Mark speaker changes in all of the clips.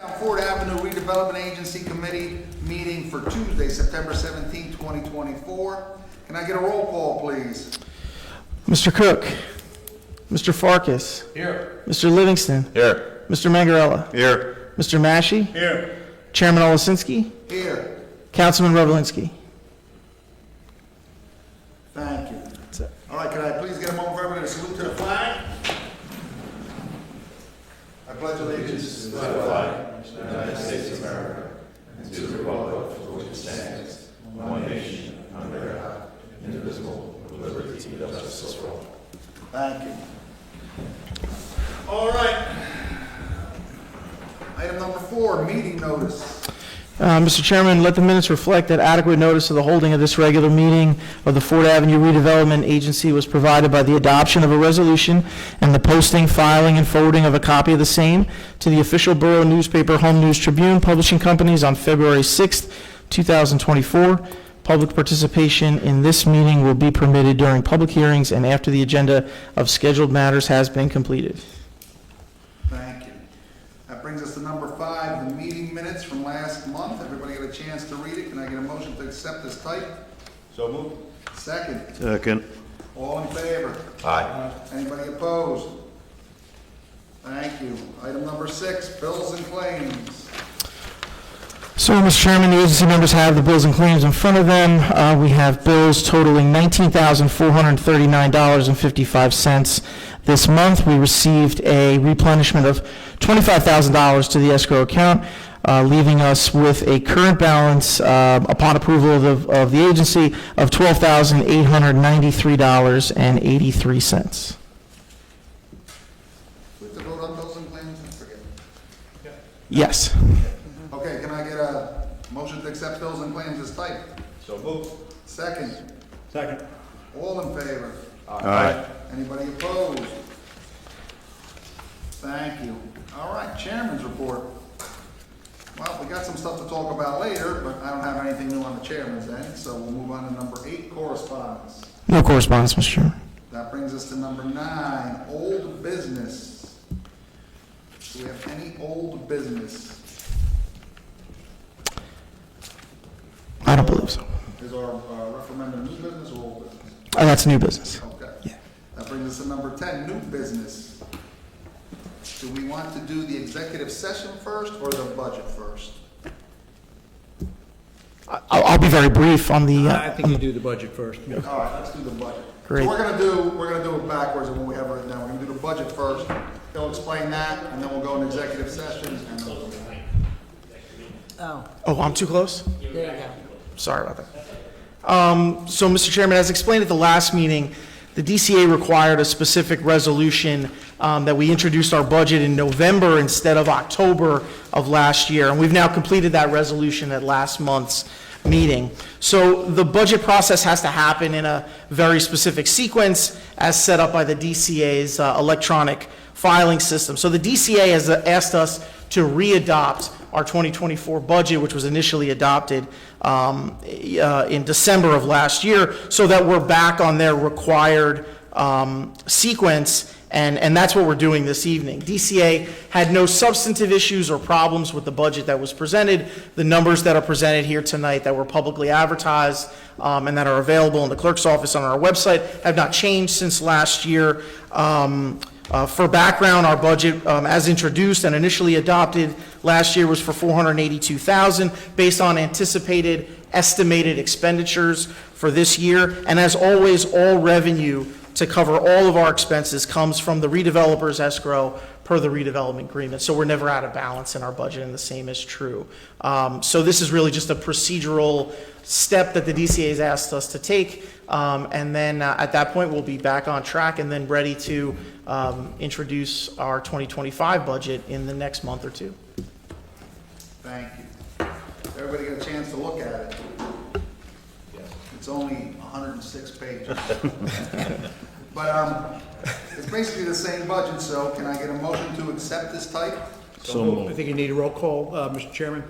Speaker 1: Ford Avenue Redevelopment Agency Committee meeting for Tuesday, September 17, 2024. Can I get a roll call, please?
Speaker 2: Mr. Cook. Mr. Farkas.
Speaker 3: Here.
Speaker 2: Mr. Livingston.
Speaker 3: Here.
Speaker 2: Mr. Mangarella.
Speaker 3: Here.
Speaker 2: Mr. Massey.
Speaker 3: Here.
Speaker 2: Chairman Olasinski.
Speaker 1: Here.
Speaker 2: Councilman Revelinsky.
Speaker 1: Thank you. All right, can I please get a moment for everybody to salute to the flag? I pledge allegiance to the flag of the United States of America and to the republic for which it stands, one nation, under God, indivisible, with liberty and justice for all. Thank you. All right. Item number 4, meeting notice.
Speaker 2: Mr. Chairman, let the minutes reflect that adequate notice of the holding of this regular meeting of the Ford Avenue Redevelopment Agency was provided by the adoption of a resolution and the posting, filing, and forwarding of a copy of the same to the official borough newspaper Home News Tribune publishing companies on February 6th, 2024. Public participation in this meeting will be permitted during public hearings and after the agenda of scheduled matters has been completed.
Speaker 1: Thank you. That brings us to number 5, the meeting minutes from last month. Everybody get a chance to read it. Can I get a motion to accept this type?
Speaker 3: So moved.
Speaker 1: Second.
Speaker 3: Second.
Speaker 1: All in favor?
Speaker 3: Aye.
Speaker 1: Anybody opposed? Thank you. Item number 6, bills and claims.
Speaker 2: So, Mr. Chairman, the agency members have the bills and claims in front of them. We have bills totaling $19,439.55 this month. We received a replenishment of $25,000 to the escrow account, leaving us with a current balance, upon approval of the agency, of $12,893.83.
Speaker 1: We have to vote on bills and claims? I forget.
Speaker 2: Yes.
Speaker 1: Okay, can I get a motion to accept bills and claims as typed?
Speaker 3: So moved.
Speaker 1: Second.
Speaker 3: Second.
Speaker 1: All in favor?
Speaker 3: Aye.
Speaker 1: Anybody opposed? Thank you. All right, chairman's report. Well, we got some stuff to talk about later, but I don't have anything new on the chairman's end, so we'll move on to number 8, correspondence.
Speaker 2: No correspondence, Mr. Chairman.
Speaker 1: That brings us to number 9, old business. Do we have any old business?
Speaker 2: I don't believe so.
Speaker 1: Is our referendum new business or old business?
Speaker 2: That's new business.
Speaker 1: Okay.
Speaker 2: Yeah.
Speaker 1: That brings us to number 10, new business. Do we want to do the executive session first or the budget first?
Speaker 2: I'll be very brief on the.
Speaker 4: I think you do the budget first.
Speaker 1: All right, let's do the budget.
Speaker 2: Great.
Speaker 1: So we're gonna do it backwards of what we have right now. We're gonna do the budget first. They'll explain that, and then we'll go in executive session. And then
Speaker 5: Oh,
Speaker 2: Oh, I'm too close?
Speaker 5: there you go.
Speaker 2: Sorry about that. So, Mr. Chairman, as explained at the last meeting, the DCA required a specific resolution that we introduced our budget in November instead of October of last year, and we've now completed that resolution at last month's meeting. So the budget process has to happen in a very specific sequence as set up by the DCA's electronic filing system. So the DCA has asked us to re-adopt our 2024 budget, which was initially adopted in December of last year, so that we're back on their required sequence, and that's what we're doing this evening. DCA had no substantive issues or problems with the budget that was presented. The numbers that are presented here tonight that were publicly advertised and that are available in the clerk's office on our website have not changed since last year. For background, our budget, as introduced and initially adopted last year, was for $482,000 based on anticipated estimated expenditures for this year. And as always, all revenue to cover all of our expenses comes from the redeveloper's escrow per the redevelopment agreement. So we're never out of balance in our budget, and the same is true. So this is really just a procedural step that the DCA has asked us to take. And then at that point, we'll be back on track and then ready to introduce our 2025 budget in the next month or two.
Speaker 1: Thank you. Everybody get a chance to look at it?
Speaker 3: Yes.
Speaker 1: It's only 106 pages. But it's basically the same budget, so can I get a motion to accept this type?
Speaker 3: So
Speaker 4: I think you need a roll call, Mr. Chairman.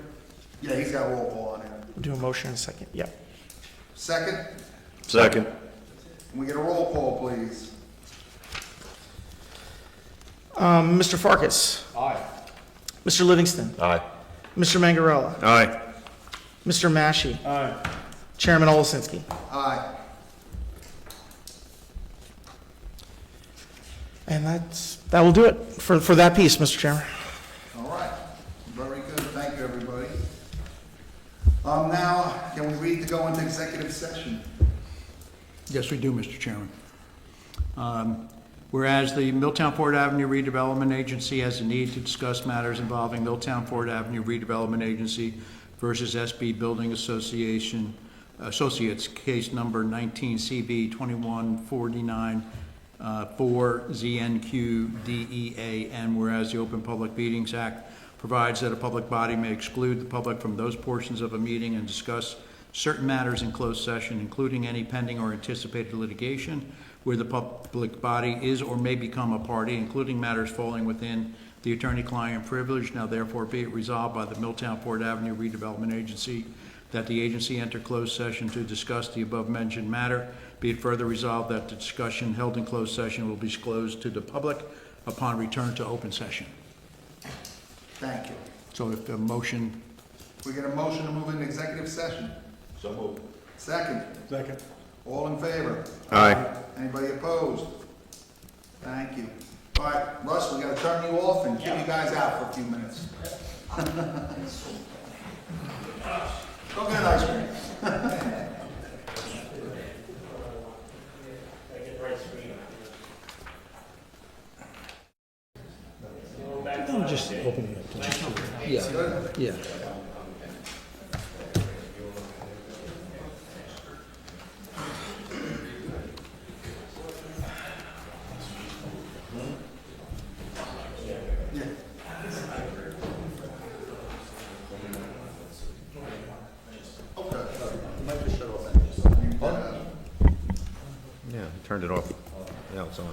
Speaker 1: Yeah, he's got a roll call on here.
Speaker 2: Do a motion in a second. Yep.
Speaker 1: Second?
Speaker 3: Second.
Speaker 1: Can we get a roll call, please?
Speaker 2: Mr. Farkas.
Speaker 4: Aye.
Speaker 2: Mr. Livingston.
Speaker 3: Aye.
Speaker 2: Mr. Mangarella.
Speaker 3: Aye.
Speaker 2: Mr. Mashi.
Speaker 4: Aye.
Speaker 2: Chairman Olasinski.
Speaker 5: Aye.
Speaker 2: And that will do it for that piece, Mr. Chairman.
Speaker 5: All right. Very good. Thank you, everybody. Now, can we read to go into executive session?
Speaker 4: Yes, we do, Mr. Chairman. Whereas the Milltown Ford Avenue Redevelopment Agency has a need to discuss matters involving Milltown Ford Avenue Redevelopment Agency versus SB Building Association, Associates, case number 19 CB 2149 4 ZNQ DEA, and whereas the Open Public Meetings Act provides that a public body may exclude the public from those portions of a meeting and discuss certain matters in closed session, including any pending or anticipated litigation where the public body is or may become a party, including matters falling within the attorney-client privilege. Now therefore be it resolved by the Milltown Ford Avenue Redevelopment Agency that the agency enter closed session to discuss the above-mentioned matter. Be it further resolved that the discussion held in closed session will be disclosed to the public upon return to open session.
Speaker 5: Thank you.
Speaker 4: So if the motion,
Speaker 5: We get a motion to move into executive session.
Speaker 3: So moved.
Speaker 5: Second.
Speaker 4: Second.
Speaker 5: All in favor?
Speaker 3: Aye.
Speaker 5: Anybody opposed? Thank you. All right, Russ, we gotta turn you off and keep you guys out for a few minutes. Go get an ice cream.
Speaker 4: I'm just opening it up. Yeah, yeah.
Speaker 3: Yeah, turned it off. Now it's on.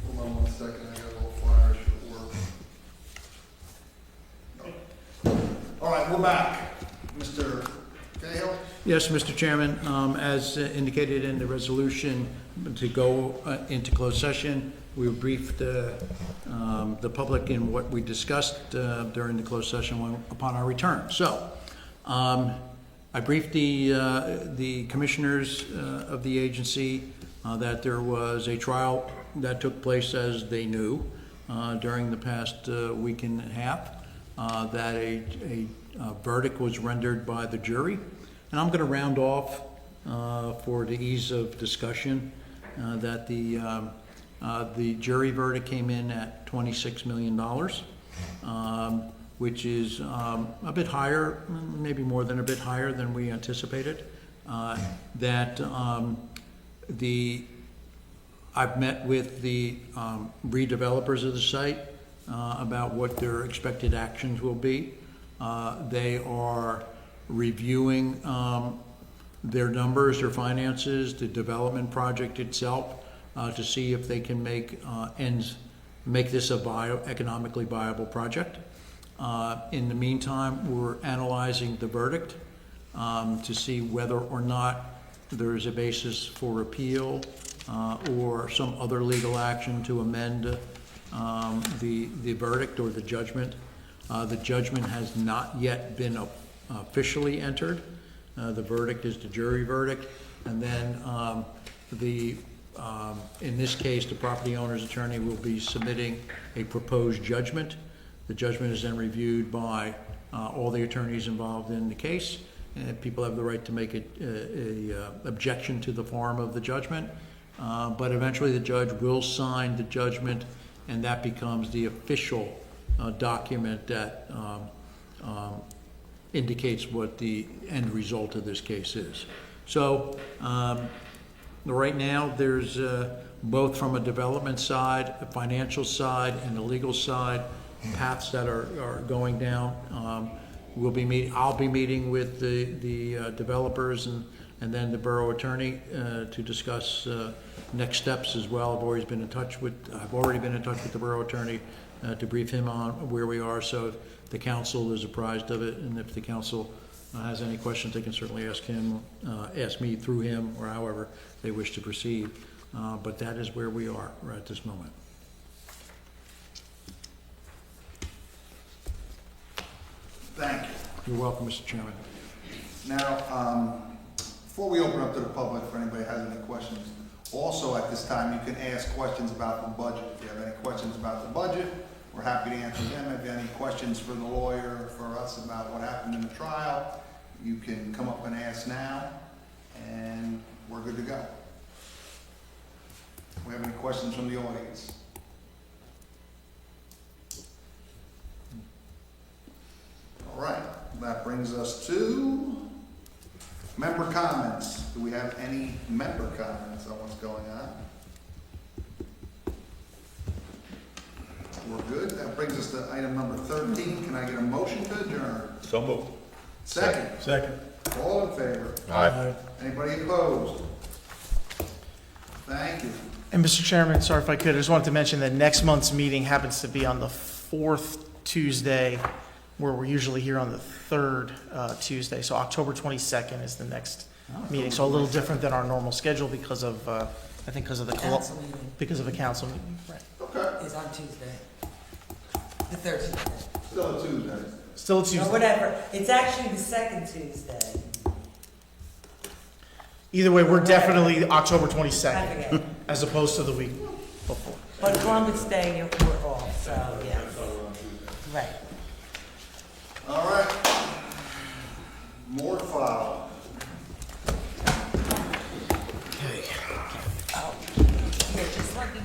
Speaker 5: Hold on 1 second, I got a little flyer at work. All right, we're back. Mr. Cahill?
Speaker 4: Yes, Mr. Chairman, as indicated in the resolution to go into closed session, we briefed the public in what we discussed during the closed session upon our return. So, I briefed the commissioners of the agency that there was a trial that took place, as they knew, during the past week and a half, that a verdict was rendered by the jury. And I'm going to round off, for the ease of discussion, that the jury verdict came in at $26 million, which is a bit higher, maybe more than a bit higher than we anticipated. I've met with the redevelopers of the site about what their expected actions will be. They are reviewing their numbers, their finances, the development project itself, to see if they can make this a economically viable project. In the meantime, we're analyzing the verdict to see whether or not there is a basis for appeal or some other legal action to amend the verdict or the judgment. The judgment has not yet been officially entered. The verdict is the jury verdict, and then in this case, the property owner's attorney will be submitting a proposed judgment. The judgment is then reviewed by all the attorneys involved in the case, and people have the right to make a objection to the form of the judgment. But eventually the judge will sign the judgment, and that becomes the official document that indicates what the end result of this case is. So right now there's both from a development side, a financial side, and a legal side, paths that are going down. I'll be meeting with the developers and then the borough attorney to discuss next steps as well. I've already been in touch with the borough attorney to brief him on where we are, so the council is apprised of it, and if the council has any questions, they can certainly ask him, ask me through him, or however they wish to proceed. But that is where we are right at this moment.
Speaker 5: Thank you.
Speaker 4: You're welcome, Mr. Chairman.
Speaker 5: Now, before we open up to the public, for anybody has any questions, also at this time, you can ask questions about the budget. If you have any questions about the budget, we're happy to answer them. If you have any questions for the lawyer, for us about what happened in the trial, you can come up and ask now, and we're good to go. Do we have any questions from the audience? All right, that brings us to member comments. Do we have any member comments on what's going on? We're good. That brings us to item number 13. Can I get a motion to adjourn?
Speaker 1: So moved.
Speaker 5: Second.
Speaker 4: Second.
Speaker 5: All in favor?
Speaker 3: Aye.
Speaker 5: Anybody opposed? Thank you.
Speaker 2: And Mr. Chairman, sorry if I could, I just wanted to mention that next month's meeting happens to be on the fourth Tuesday, where we're usually here on the third Tuesday. So October 22nd is the next meeting. So a little different than our normal schedule because of, I think because of the,
Speaker 6: Council meeting
Speaker 2: because of a council meeting. Right.
Speaker 5: Okay.
Speaker 6: is on Tuesday, the third Tuesday,
Speaker 5: Still a Tuesday.
Speaker 2: Still a
Speaker 6: or
Speaker 2: Tuesday.
Speaker 6: whatever. It's actually the second Tuesday.
Speaker 2: Either way, we're definitely October
Speaker 6: I
Speaker 2: 22nd,
Speaker 6: forget.
Speaker 2: as opposed to the week before.
Speaker 6: But Columbus Day, we're off, so, yeah. Right.
Speaker 5: All right. More to follow.
Speaker 6: Oh, yeah, just let me